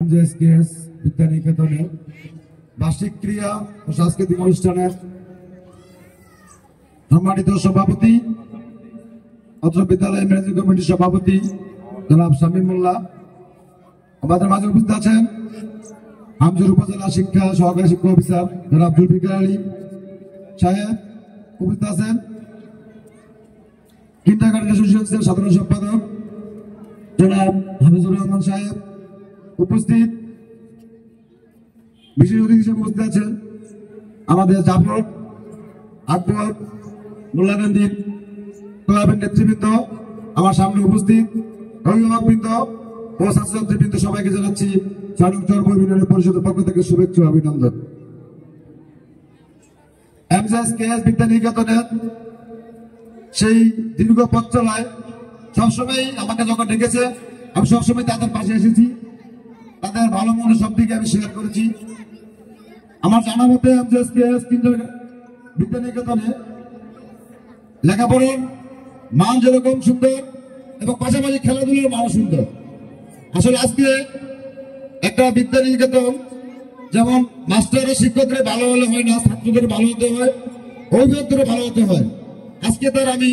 এমজেএসকেএস বিদ্যানিকেতনে বার্ষিক ক্রীড়া ও সাংস্কৃতিক অনুষ্ঠানের সম্মানিত সভাপতি, অত্র বিদ্যালয়ের ম্যানেজিং কমিটির সভাপতি জনাব শামীম মোল্লা, আমাদের মাঝে উপস্থিত আছেন আমজুর উপজেলা শিক্ষা সহকারী শিক্ষা অফিসার জনাব জুলফিকার আলী সাহেব, উপস্থিত আছেন কিন্ডারগার্টেন অ্যাসোসিয়েশনের সাধারণ সম্পাদক জনাব হাফিজুর রহমান সাহেব, উপস্থিত বিশেষ অতিথি হিসেবে উপস্থিত আছেন আমাদের জাফর আকবর মোল্লাকান্দির ক্লাবের নেতৃবৃন্দ, আমার সামনে উপস্থিত অভিভাবকবৃন্দ ও ছাত্রছাত্রীবৃন্দ, সবাইকে জানাচ্ছি চালক চর্ব ইউনিয়ন পরিষদের পক্ষ থেকে শুভেচ্ছা ও অভিনন্দন। এমজেএসকেএস বিদ্যানিকেতনের সেই দীর্ঘ পথ চলায় সবসময় আমাকে যখন ডেকেছে আমি সবসময় তাদের পাশে এসেছি, তাদের ভালো মনে সব দিকে আমি শেয়ার করেছি। আমার জানা মতে এমজেএসকেএস বিদ্যানিকেতনে লেখাপড়ার মান যেরকম সুন্দর এবং পাশাপাশি খেলাধুলার মান সুন্দর। আসলে আজকে একটা বিদ্যানিকেতন যেমন মাস্টার শিক্ষকদের ভালো হলে হয় না, ছাত্রদের ভালো হতে হয়, অভিভাবকদেরও ভালো হতে হয়। আজকে তার আমি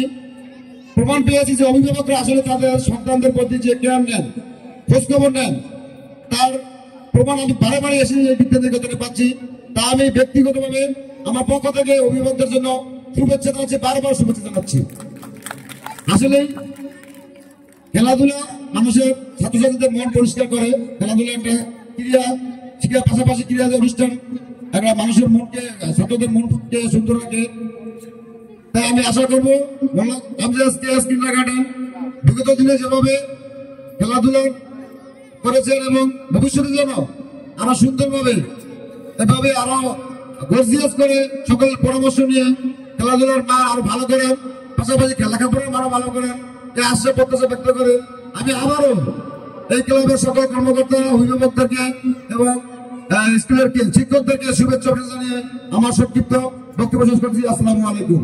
প্রমাণ পেয়েছি যে অভিভাবকরা আসলে তাদের সন্তানদের প্রতি যে কেয়ার নেন, খোঁজখবর নেন, তার প্রমাণ আমি বারে বারে এসে বিদ্যানিকেতনে পাচ্ছি। তা আমি ব্যক্তিগতভাবে আমার পক্ষ থেকে অভিভাবকদের জন্য শুভেচ্ছা জানাচ্ছি, বারবার শুভেচ্ছা জানাচ্ছি। আসলে খেলাধুলা মানুষের ছাত্রছাত্রীদের মন পরিষ্কার করে, খেলাধুলা একটা ক্রীড়া শিক্ষার পাশাপাশি ক্রীড়া অনুষ্ঠান একটা মানুষের মনকে, ছাত্রদের মনকে সুন্দর রাখে। তাই আমি আশা করবো এমজেএসকেএস কিন্ডারগার্টেন বিগত দিনে যেভাবে খেলাধুলা করেছেন এবং ভবিষ্যতে যেন আরো সুন্দরভাবে এভাবে আরো গর্জিয়াস করে সকলের পরামর্শ নিয়ে খেলাধুলার মান আরো ভালো করেন, পাশাপাশি লেখাপড়ার মান ভালো করেন, এই আশা প্রত্যাশা ব্যক্ত করে আমি আবারও এই ক্লাবের সকল কর্মকর্তা, অভিভাবকদেরকে এবং স্কুলের শিক্ষকদেরকে শুভেচ্ছা জানিয়ে আমার সংক্ষিপ্ত বক্তব্য শেষ করছি। আসসালামু আলাইকুম।